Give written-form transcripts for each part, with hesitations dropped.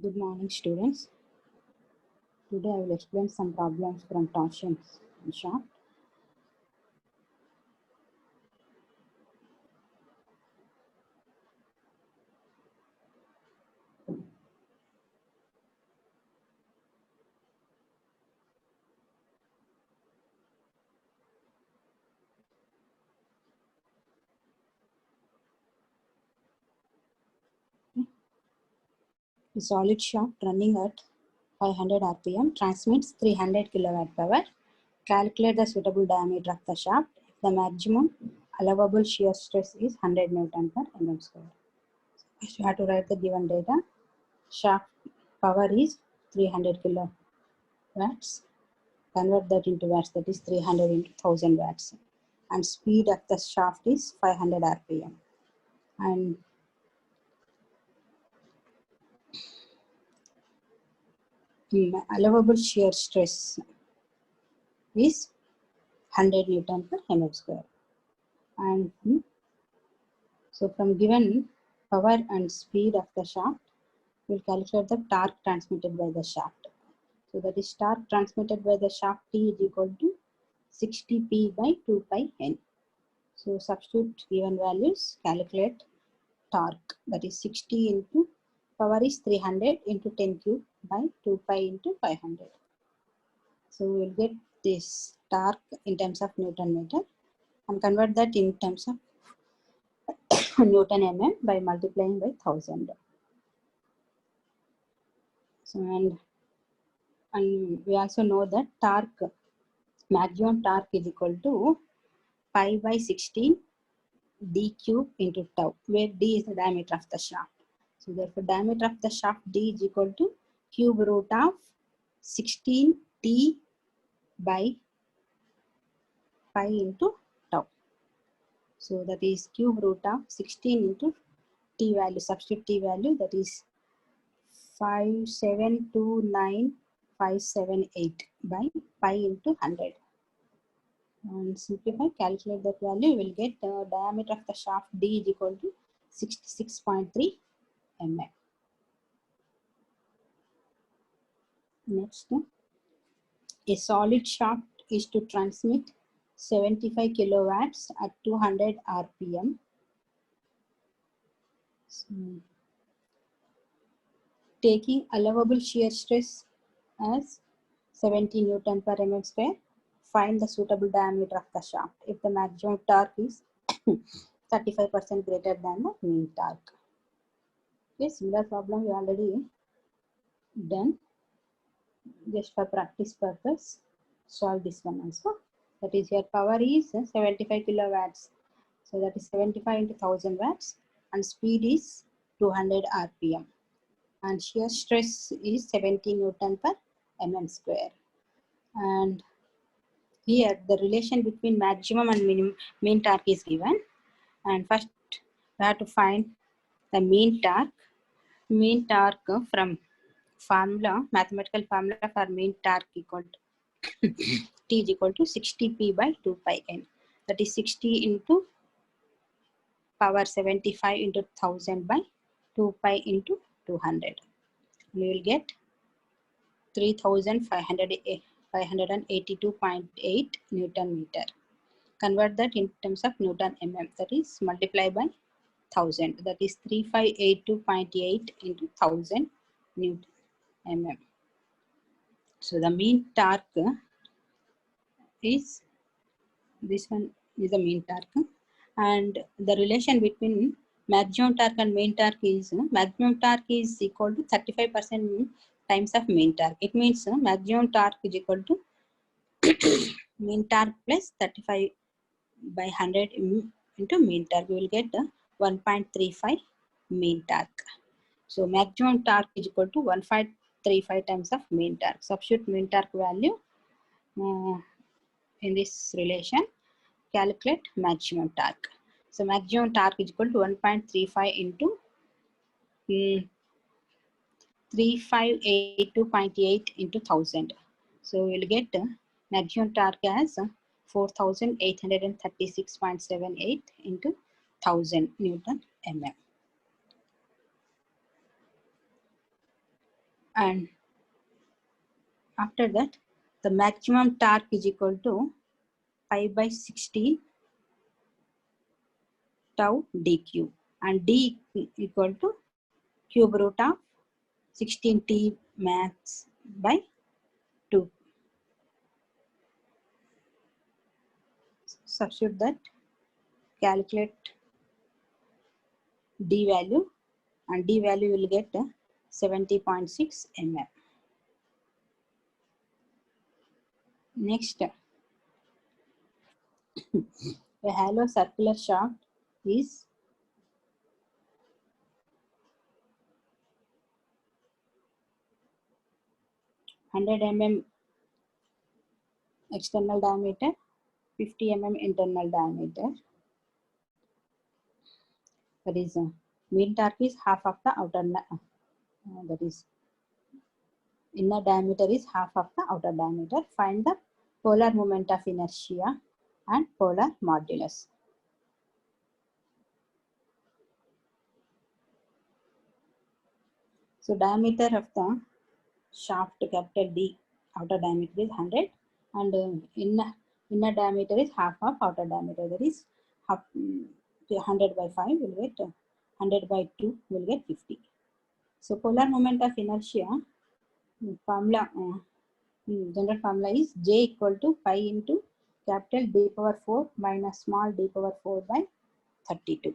Good morning, students. Today I will explain some problems from torsions in short. A solid shaft running at 500 rpm transmits 300 kilowatt power. Calculate the suitable diameter of the shaft if the maximum allowable shear stress is 100 Newton per mm square. You have to write the given data. Shaft power is 300 kilowatts. Convert that into watts, that is 300 into 1000 watts. And speed of the shaft is 500 rpm. And allowable shear stress is 100 Newton per mm square. And so from given power and speed of the shaft, we'll calculate the torque transmitted by the shaft. So that is torque transmitted by the shaft T is equal to 60P by 2 pi N. So substitute given values, calculate torque, that is 60 into power is 300 into 10 cube by 2 pi into 500. So we will get this torque in terms of Newton meter and convert that in terms of Newton mm by multiplying by 1000. So and we also know that torque, maximum torque is equal to pi by 16 d cube into tau, where d is the diameter of the shaft. So therefore diameter of the shaft d is equal to cube root of 16 t by pi into tau. So that is cube root of 16 into t value, substitute t value, that is 5729578 by pi into 100. And simplify, calculate that value, you will get the diameter of the shaft D is equal to 66.3 mm. Next, a solid shaft is to transmit 75 kilowatts at 200 rpm. So, taking allowable shear stress as 70 Newton per mm square, find the suitable diameter of the shaft if the maximum torque is 35% greater than the mean torque. Okay, similar problem we already done. Just for practice purpose, solve this one also. That is, your power is 75 kilowatts. So that is 75 into 1000 watts and speed is 200 rpm. And shear stress is 70 Newton per mm square. And here the relation between maximum and mean torque is given. And first we have to find the mean torque. Mean torque from formula, mathematical formula for mean torque equal to T is equal to 60P by 2 pi N. That is 60 into power 75 into 1000 by 2 pi into 200. We will get 3582.8 Newton meter. Convert that in terms of Newton mm, that is multiply by 1000, that is 3582.8 into 1000 Newton mm. So the mean torque is, this one is the mean torque, and the relation between maximum torque and mean torque is maximum torque is equal to 35% times of mean torque. It means maximum torque is equal to mean torque plus 35 by 100 into mean torque. We will get 1.35 mean torque. So maximum torque is equal to 1.35 times of mean torque. Substitute mean torque value in this relation. Calculate maximum torque. So maximum torque is equal to 1.35 into 3582.8 into 1000. So we will get maximum torque as 4836.78 into 1000 Newton mm. And after that, the maximum torque is equal to pi by 16 tau dq, and d equal to cube root of 16t max by 2. Substitute that, calculate d value, and d value will get 70.6 mm. Next, a hollow circular shaft is 100 mm external diameter, 50 mm internal diameter. That is, mean torque is half of the outer, that is, inner diameter is half of the outer diameter. Find the polar moment of inertia and polar modulus. So diameter of the shaft, capital D, outer diameter is 100, and inner diameter is half of outer diameter. That is half, 100 by 5 will get 100 by 2 will get 50. So polar moment of inertia formula, general formula is J equal to pi into capital D power 4 minus small d power 4 by 32.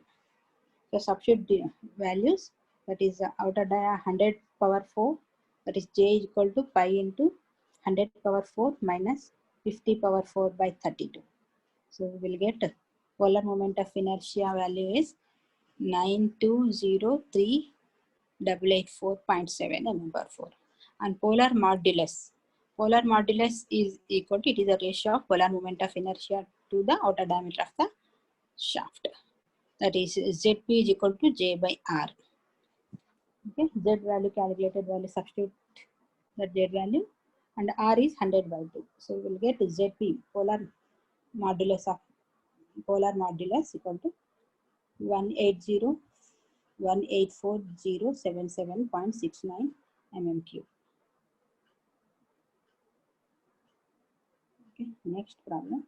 So substitute the values, that is outer dia 100 power 4, that is J is equal to pi into 100 power 4 minus 50 power 4 by 32. So we will get polar moment of inertia value is 9203884.7 mm per 4. And polar modulus is equal to, it is a ratio of polar moment of inertia to the outer diameter of the shaft. That is Zp is equal to J by R. Okay, Z value, calculated value, substitute that Z value, and R is 100 by 2. So we will get Zp, polar modulus equal to 180,184,077.69 mm cube. Okay, next problem.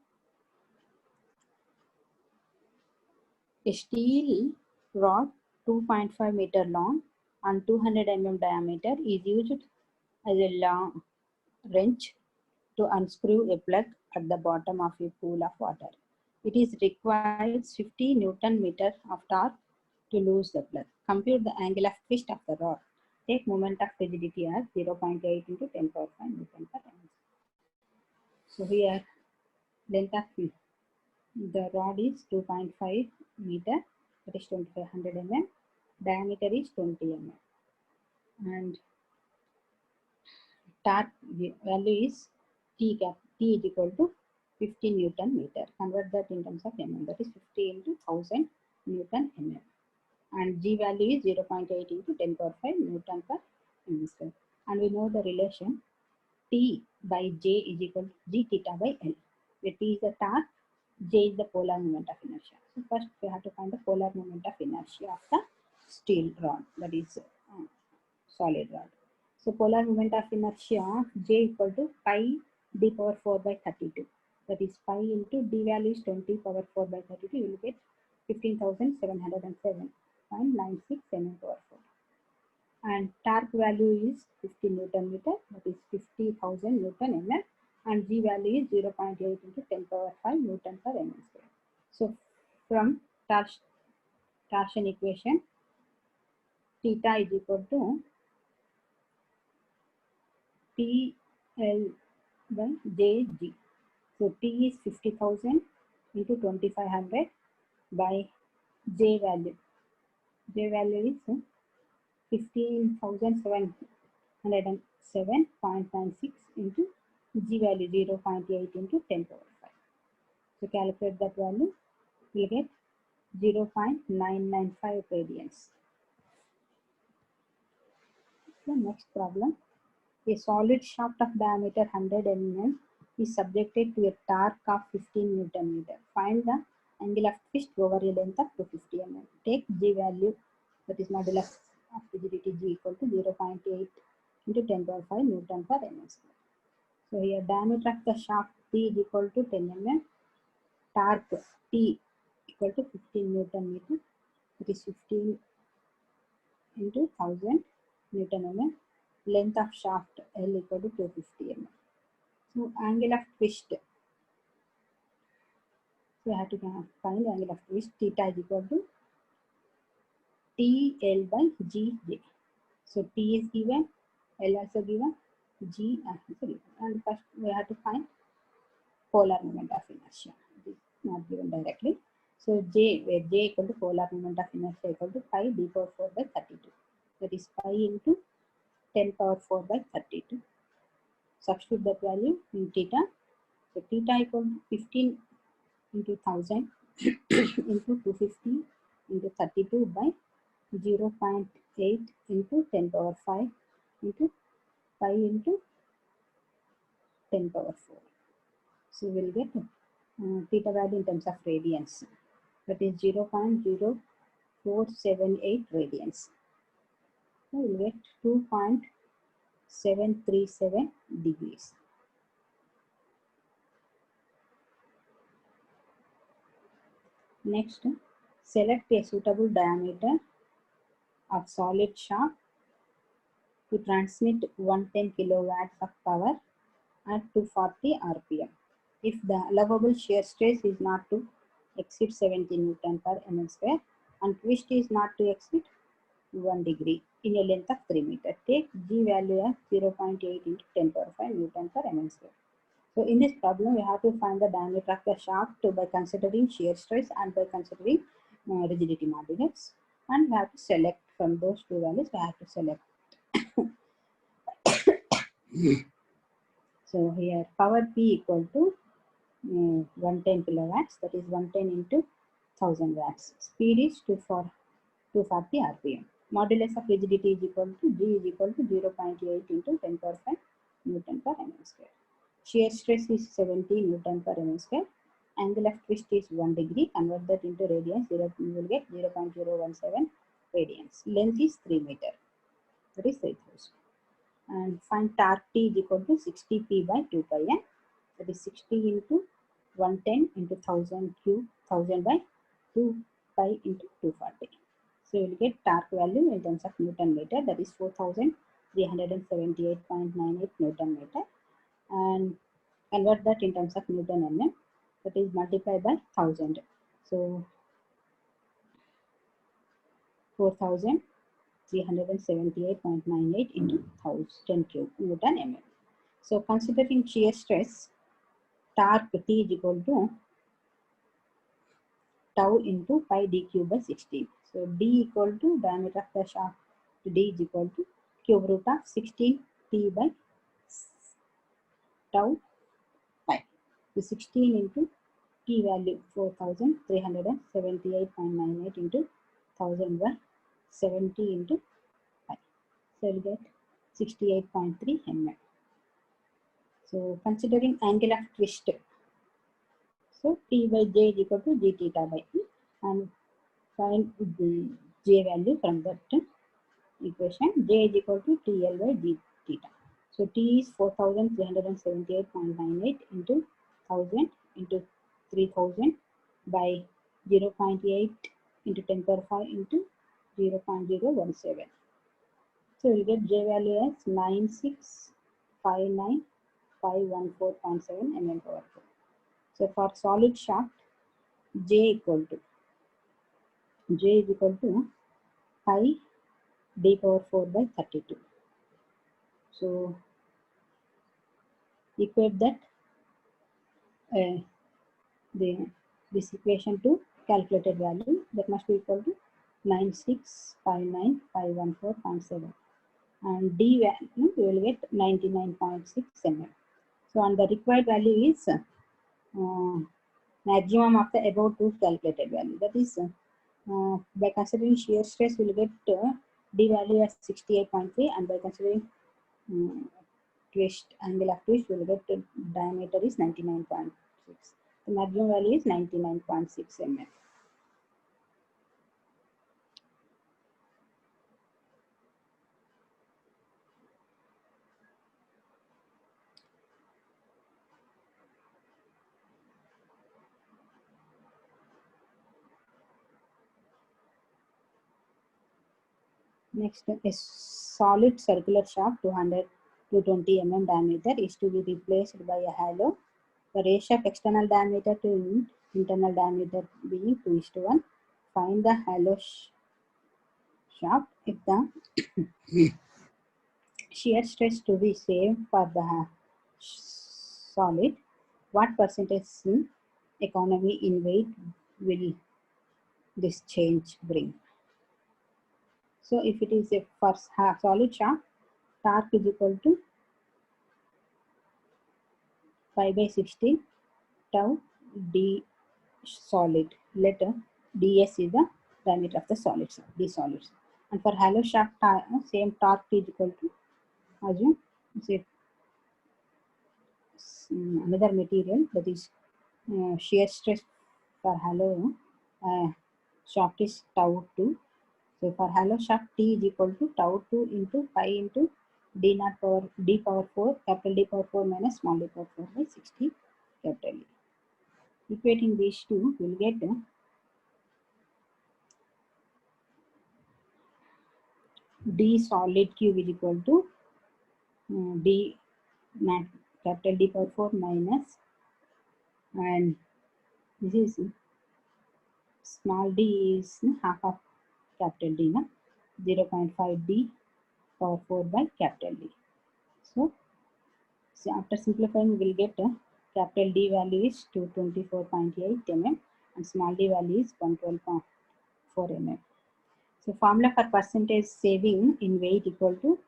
A steel rod 2.5 meter long and 200 mm diameter is used as a long wrench to unscrew a plug at the bottom of a pool of water. It is requires 50 Newton meter of torque to loose the plug. Compute the angle of twist of the rod. Take moment of rigidity as 0.8 into 10 power 5 Newton per mm. So here length of the rod is 2.5 meter, that is 2500 mm. Diameter is 20 mm. And torque value is T is equal to 50 Newton meter. Convert that in terms of mm. That is 50 into 1000 Newton mm. And G value is 0.8 into 10 power 5 Newton per mm square. And we know the relation T by J is equal to G theta by L, where T is the torque, J is the polar moment of inertia. So first we have to find the polar moment of inertia of the steel rod, that is solid rod. So polar moment of inertia J equal to pi d power 4 by 32. That is pi into d value is 20 power 4 by 32. You will get 15,707.96 mm power 4. And torque value is 50 Newton meter, that is 50,000 Newton mm, and G value is 0.8 into 10 power 5 Newton per mm square. So from torsion equation, theta is equal to TL by JG. So T is 50,000 into 2500 by J value. J value is 15,707.96 into G value 0.8 into 10 power 5. So calculate that value, we get 0.995 radians. The next problem. A solid shaft of diameter 100 mm is subjected to a torque of 15 Newton meter. Find the angle of twist over a length of 250 mm. Take G value, that is modulus of rigidity G equal to 0.8 into 10 power 5 Newton per mm square. So here diameter of the shaft T is equal to 10 mm, torque T equal to 15 Newton meter. It is 15 into 1000 Newton mm. Length of shaft L equal to 250 mm. So angle of twist. So we have to find the angle of twist. Theta is equal to TL by GJ. So T is given, L also given, G also given. And first we have to find polar moment of inertia. It is not given directly. So J, where J equal to polar moment of inertia equal to pi d power 4 by 32. That is pi into 10 power 4 by 32. Substitute that value in theta. So theta equal to 15 into 1000 into 250 into 32 by 0.8 into 10 power 5 into pi into 10 power 4. So we'll get theta value in terms of radians. That is 0.0478 radians. So we'll get 2.737 degrees. Next, select a suitable diameter of solid shaft to transmit 110 kilowatts of power at 240 rpm. If the allowable shear stress is not to exceed 70 Newton per mm square and twist is not to exceed 1 degree in a length of 3 meters, take G value as 0.8 into 10 power 5 Newton per mm square. So in this problem, we have to find the diameter of the shaft by considering shear stress and by considering rigidity modulus, and we have to select from those two values. We have to select. So here power P equal to 110 kilowatts, that is 110 into 1000 watts. Speed is 240 rpm. Modulus of rigidity is equal to G is equal to 0.8 into 10 power 5 Newton per mm square. Shear stress is 70 Newton per mm square. Angle of twist is 1 degree. Convert that into radians. You will get 0.017 radians. Length is 3 meter. That is 3000. And find torque T is equal to 60 P by 2 pi n. That is 60 into 110 into 1000 cube 1000 by 2 pi into 240. So you will get torque value in terms of Newton meter, that is 4378.98 Newton meter, and convert that in terms of Newton mm, that is multiplied by 1000. So 4378.98 into 1000 cube Newton mm. So considering shear stress, torque T is equal to tau into pi d cube by 16. So d equal to diameter of the shaft, d is equal to cube root of 16 t by tau pi. So 16 into t value 4378.98 into 1000 by 70 into pi. So you get 68.3 mm. So considering angle of twist, so T by J is equal to G theta by E, and find the J value from that equation. J is equal to TL by G theta. So T is 4378.98 into 1000 into 3000 by 0.8 into 10 power 5 into 0.017. So we'll get J value as 9659514.7 mm power 4. So for solid shaft, J is equal to pi d power 4 by 32. So equate that this equation to calculated value, that must be equal to 9659514.7, and D value you will get 99.6 mm. So and the required value is maximum of the above two calculated value, that is by considering shear stress we will get D value as 68.3, and by considering twist, angle of twist, we will get the diameter is 99.6. The maximum value is 99.6 mm. Next, a solid circular shaft 200 to 20 mm diameter is to be replaced by a hollow. The ratio of external diameter to internal diameter being 2:1. Find the hollow shaft. If the shear stress to be same for the solid, what percentage economy in weight will this change bring? So if it is a for solid shaft, torque is equal to 5/16 tau d solid. Later, ds is the diameter of the solid, d solids. And for hollow shaft, same torque is equal to, assume, say, another material, that is shear stress for hollow shaft is tau 2. So for hollow shaft, T is equal to tau 2 into pi into d naught power d power 4, capital D power 4 minus small d power 4 by 60 capital E. Equating these two, we'll get d solid cube is equal to d naught capital D power 4 minus, and this is small d is half of capital D, 0.5 d power 4 by capital D. So after simplifying, we will get capital D value is 224.8 mm and small d value is 112.4 mm. So formula for percentage saving in weight equal to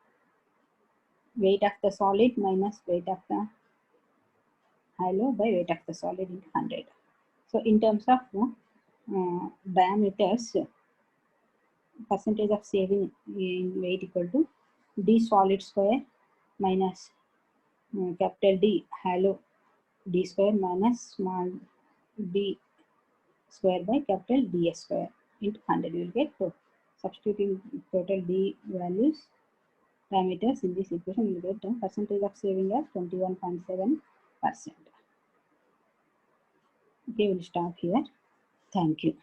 weight of the solid minus weight of the hollow by weight of the solid into 100. So in terms of diameters, percentage of saving in weight equal to d solid square minus capital D hollow d square minus small d square by capital ds square into 100. You will get substituting total d values, parameters in this equation, you will get a percentage of saving as 21.7%. Okay, we'll stop here. Thank you.